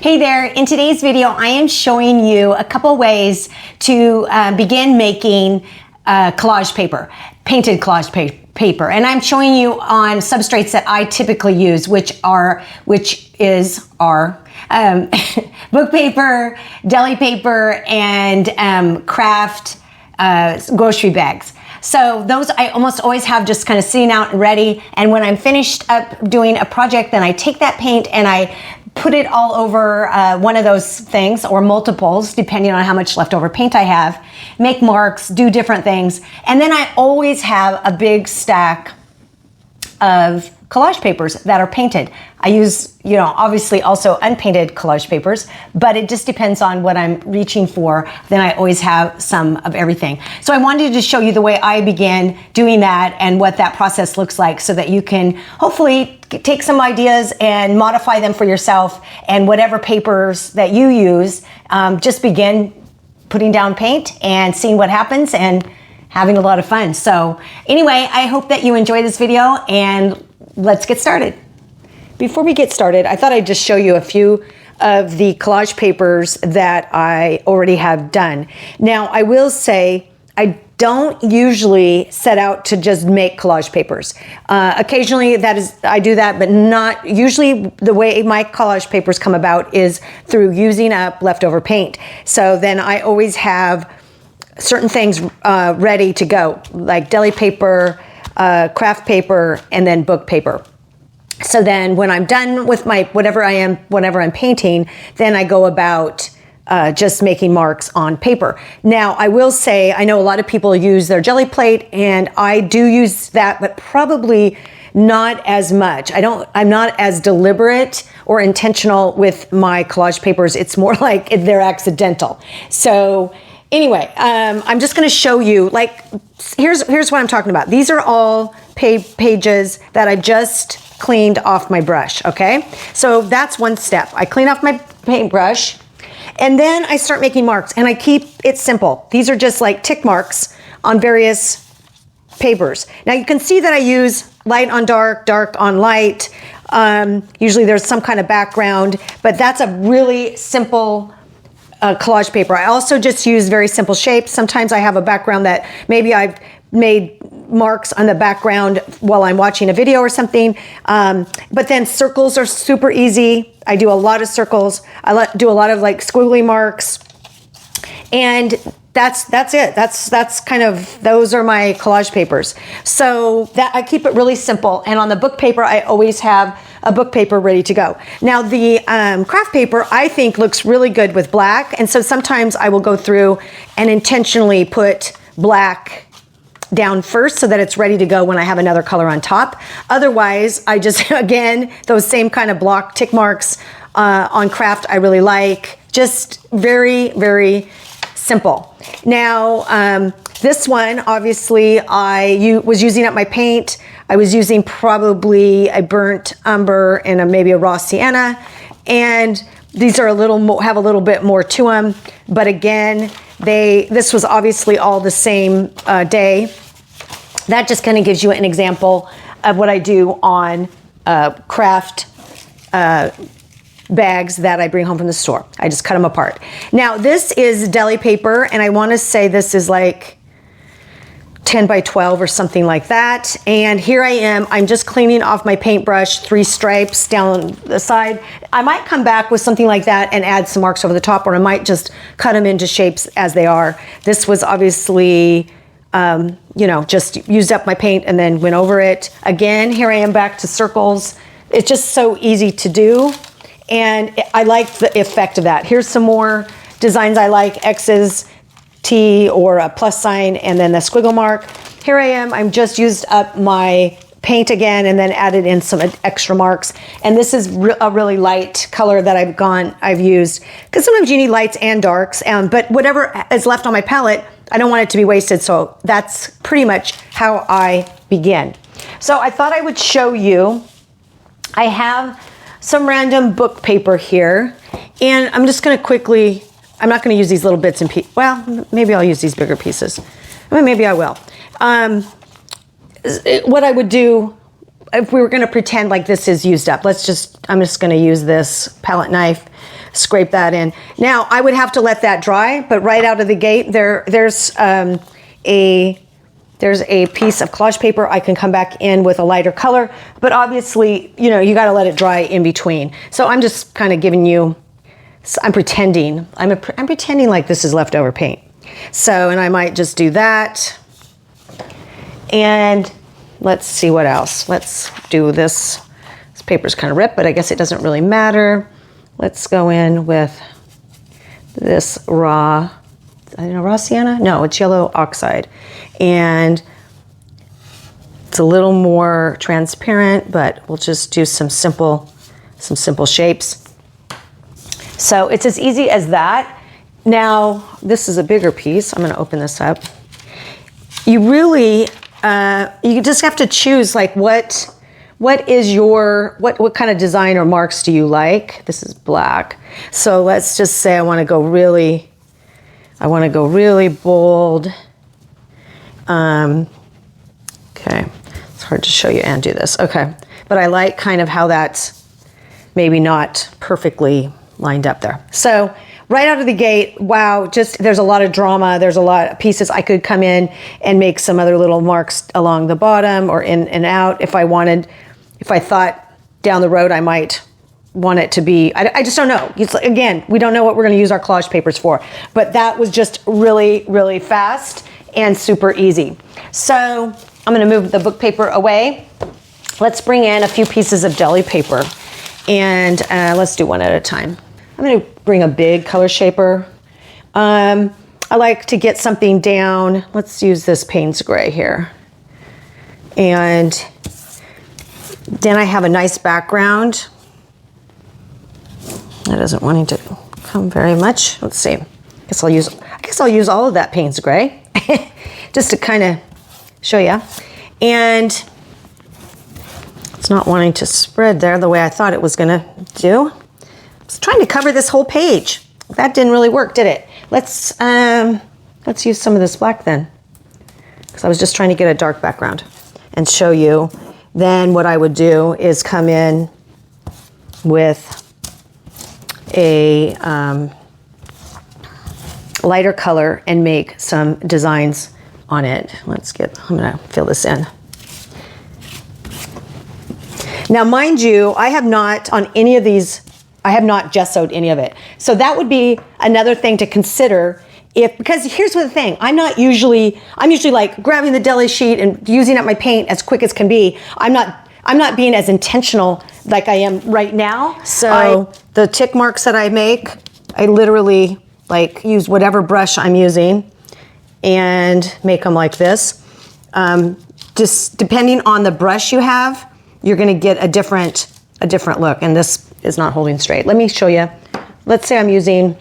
Hey there, in today's video I am showing you a couple ways to begin making collage paper, painted collage paper. And I'm showing you on substrates that I typically use, which is our book paper, deli paper, and craft grocery bags. So those I almost always have just kind of sitting out and ready. And when I'm finished up doing a project, then I take that paint and I put it all over one of those things, or multiples, depending on how much leftover paint I have, make marks, do different things. And then I always have a big stack of collage papers that are painted. I use, obviously also unpainted collage papers, but it just depends on what I'm reaching for. Then I always have some of everything. So I wanted to show you the way I began doing that and what that process looks like, so that you can hopefully take some ideas and modify them for yourself, and whatever papers that you use, just begin putting down paint and seeing what happens and having a lot of fun. So anyway, I hope that you enjoy this video, and let's get started. Before we get started, I thought I'd just show you a few of the collage papers that I already have done. Now, I will say I don't usually set out to just make collage papers. Occasionally I do that, but not usually. The way my collage papers come about is through using up leftover paint. So then I always have certain things ready to go, like deli paper, craft paper, and then book paper. So then when I'm done with my whatever I'm painting, then I go about just making marks on paper. Now, I will say, I know a lot of people use their jelly plate, and I do use that, but probably not as much. I'm not as deliberate or intentional with my collage papers. It's more like they're accidental. So anyway, I'm just going to show you, like, here's what I'm talking about. These are all pages that I just cleaned off my brush, okay? So that's one step. I clean off my paintbrush, and then I start making marks, and I keep it simple. These are just like tick marks on various papers. Now you can see that I use light on dark, dark on light. Usually there's some kind of background, but that's a really simple collage paper. I also just use very simple shapes. Sometimes I have a background that maybe I've made marks on the background while I'm watching a video or something. But then circles are super easy. I do a lot of circles. I do a lot of like squiggly marks. And that's it. That's kind of, those are my collage papers. So that I keep it really simple. And on the book paper, I always have a book paper ready to go. Now the craft paper, I think, looks really good with black. And so sometimes I will go through and intentionally put black down first so that it's ready to go when I have another color on top. Otherwise, I just, again, those same kind of block tick marks on craft I really like. Just very, very simple. Now, this one, obviously, I was using up my paint. I was using probably a burnt umber and maybe a raw sienna. And these are have a little bit more to them. But again, this was obviously all the same day. That just kind of gives you an example of what I do on craft bags that I bring home from the store. I just cut them apart. Now, this is deli paper, and I want to say this is like 10 by 12 or something like that. And here I am. I'm just cleaning off my paintbrush, 3 stripes down the side. I might come back with something like that and add some marks over the top, or I might just cut them into shapes as they are. This was obviously just used up my paint and then went over it. Again, here I am back to circles. It's just so easy to do. And I like the effect of that. Here's some more designs I like: X's, T, or a plus sign, and then the squiggle mark. Here I am. I'm just used up my paint again and then added in some extra marks. And this is a really light color that I've used, because sometimes you need lights and darks. But whatever is left on my palette, I don't want it to be wasted. So that's pretty much how I begin. So I thought I would show you. I have some random book paper here, and I'm just going to quickly, I'm not going to use these little bits and pieces. Well, maybe I'll use these bigger pieces. Maybe I will. What I would do if we were going to pretend like this is used up, I'm just going to use this palette knife, scrape that in. Now I would have to let that dry, but right out of the gate, there's a piece of collage paper. I can come back in with a lighter color, but obviously, you know, you got to let it dry in between. So I'm just kind of giving you, I'm pretending like this is leftover paint. So, and I might just do that. And let's see what else. Let's do this. This paper's kind of ripped, but I guess it doesn't really matter. Let's go in with this raw sienna? No, it's yellow oxide. And it's a little more transparent, but we'll just do some simple shapes. So it's as easy as that. Now, this is a bigger piece. I'm going to open this up. You really, you just have to choose like what kind of design or marks do you like? This is black. So let's just say I want to go really bold. Okay, it's hard to show you and do this. Okay, but I like kind of how that's maybe not perfectly lined up there. So right out of the gate, wow, just there's a lot of drama. There's a lot of pieces. I could come in and make some other little marks along the bottom or in and out if I wanted. If I thought down the road I might want it to be, I just don't know. It's, again, we don't know what we're going to use our collage papers for, but that was just really, really fast and super easy. So I'm going to move the book paper away. Let's bring in a few pieces of deli paper, and let's do one at a time. I'm going to bring a big color shaper. I like to get something down. Let's use this Payne's Gray here. And then I have a nice background. That isn't wanting to come very much. Let's see. I guess I'll use all of that Payne's Gray just to kind of show you. And it's not wanting to spread there the way I thought it was going to do. I was trying to cover this whole page. That didn't really work, did it? Let's use some of this black then, because I was just trying to get a dark background and show you. Then what I would do is come in with a lighter color and make some designs on it. I'm gonna fill this in. Now, mind you, I have not on any of these, I have not gessoed any of it. So that would be another thing to consider because here's the thing, I'm usually like grabbing the deli sheet and using up my paint as quick as can be. I'm not being as intentional like I am right now. So the tick marks that I make, I literally like use whatever brush I'm using and make them like this. Just depending on the brush you have, you're gonna get a different look, and this is not holding straight. Let me show you. Let's say I'm using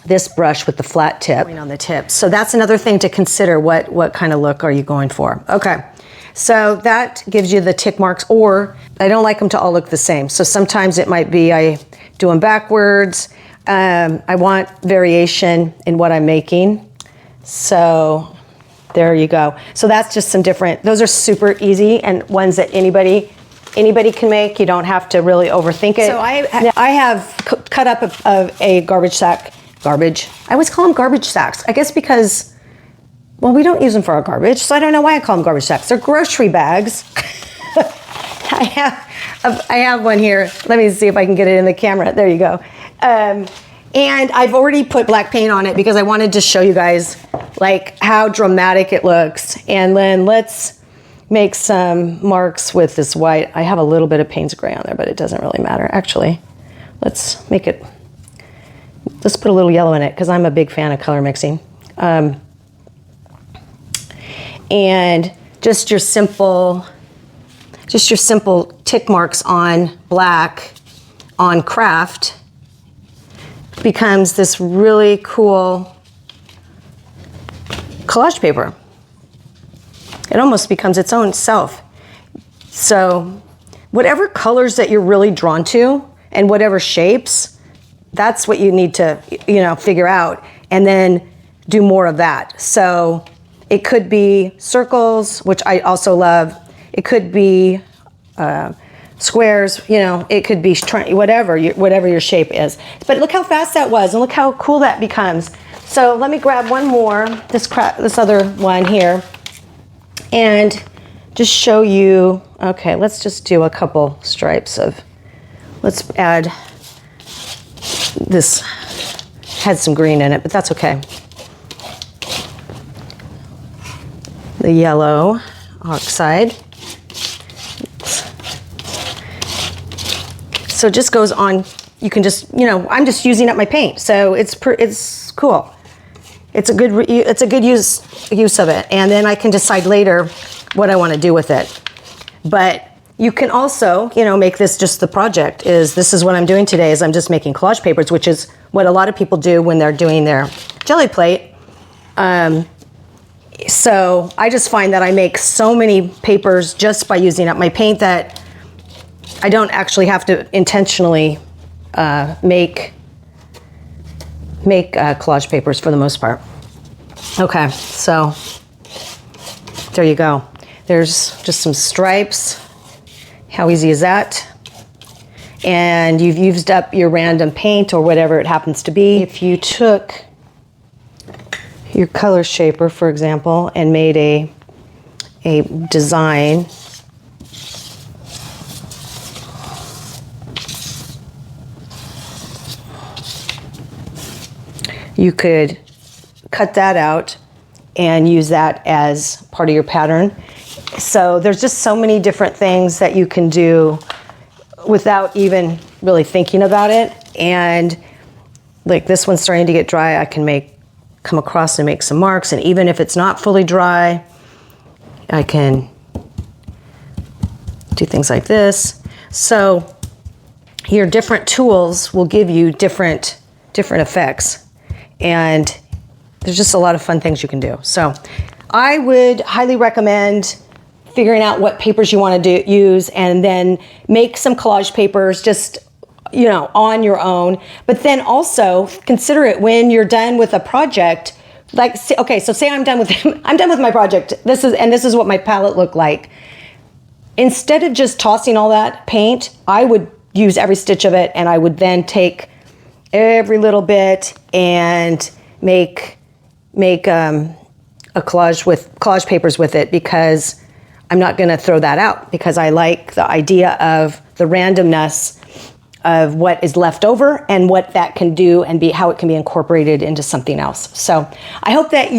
this brush with the flat tip on the tip. So that's another thing to consider. What kind of look are you going for? Okay, so that gives you the tick marks, or I don't like them to all look the same. So sometimes it might be I do them backwards. I want variation in what I'm making. So there you go. So that's just some different, those are super easy and ones that anybody can make. You don't have to really overthink it. So I have cut up a garbage sack. Garbage. I always call them garbage sacks. I guess because, well, we don't use them for our garbage, so I don't know why I call them garbage sacks. They're grocery bags. I have one here. Let me see if I can get it in the camera. There you go. And I've already put black paint on it because I wanted to show you guys like how dramatic it looks. And then let's make some marks with this white. I have a little bit of Payne's Gray on there, but it doesn't really matter. Actually, let's put a little yellow in it because I'm a big fan of color mixing. And just your simple tick marks on black on craft becomes this really cool collage paper. It almost becomes its own self. So whatever colors that you're really drawn to and whatever shapes, that's what you need to, figure out and then do more of that. So it could be circles, which I also love. It could be squares, you know, it could be whatever your shape is. But look how fast that was, and look how cool that becomes. So let me grab one more, this other one here, and just show you. Okay, let's just do a couple stripes of, let's add, this had some green in it, but that's okay. The yellow oxide. So it just goes on, you can just, you know, I'm just using up my paint. So it's cool. It's a good use of it. And then I can decide later what I want to do with it. But you can also, you know, make this just the project. This is what I'm doing today, is I'm just making collage papers, which is what a lot of people do when they're doing their jelly plate. So I just find that I make so many papers just by using up my paint that I don't actually have to intentionally make collage papers for the most part. Okay, so there you go. There's just some stripes. How easy is that? And you've used up your random paint or whatever it happens to be. If you took your color shaper, for example, and made a design, you could cut that out and use that as part of your pattern. So there's just so many different things that you can do without even really thinking about it. And like this one's starting to get dry, I can come across and make some marks. And even if it's not fully dry, I can do things like this. So your different tools will give you different effects. And there's just a lot of fun things you can do. So I would highly recommend figuring out what papers you want to use, and then make some collage papers just, you know, on your own. But then also consider it when you're done with a project. Like, okay, so say I'm done with my project. This is what my palette looked like. Instead of just tossing all that paint, I would use every stitch of it, and I would then take every little bit and make a collage papers with it, because I'm not going to throw that out, because I like the idea of the randomness of what is left over and what that can do and how it can be incorporated into something else. So I hope that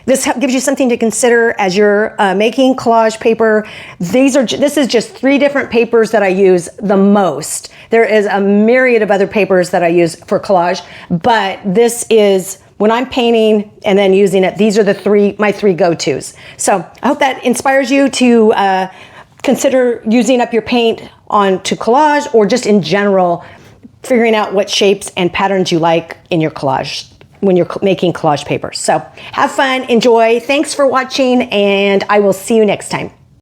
this gives you something to consider as you're making collage paper. This is just 3 different papers that I use the most. There is a myriad of other papers that I use for collage, but this is, when I'm painting and then using it, these are my 3 go-tos. So I hope that inspires you to consider using up your paint onto collage, or just in general, figuring out what shapes and patterns you like in your collage when you're making collage papers. So have fun, enjoy. Thanks for watching, and I will see you next time.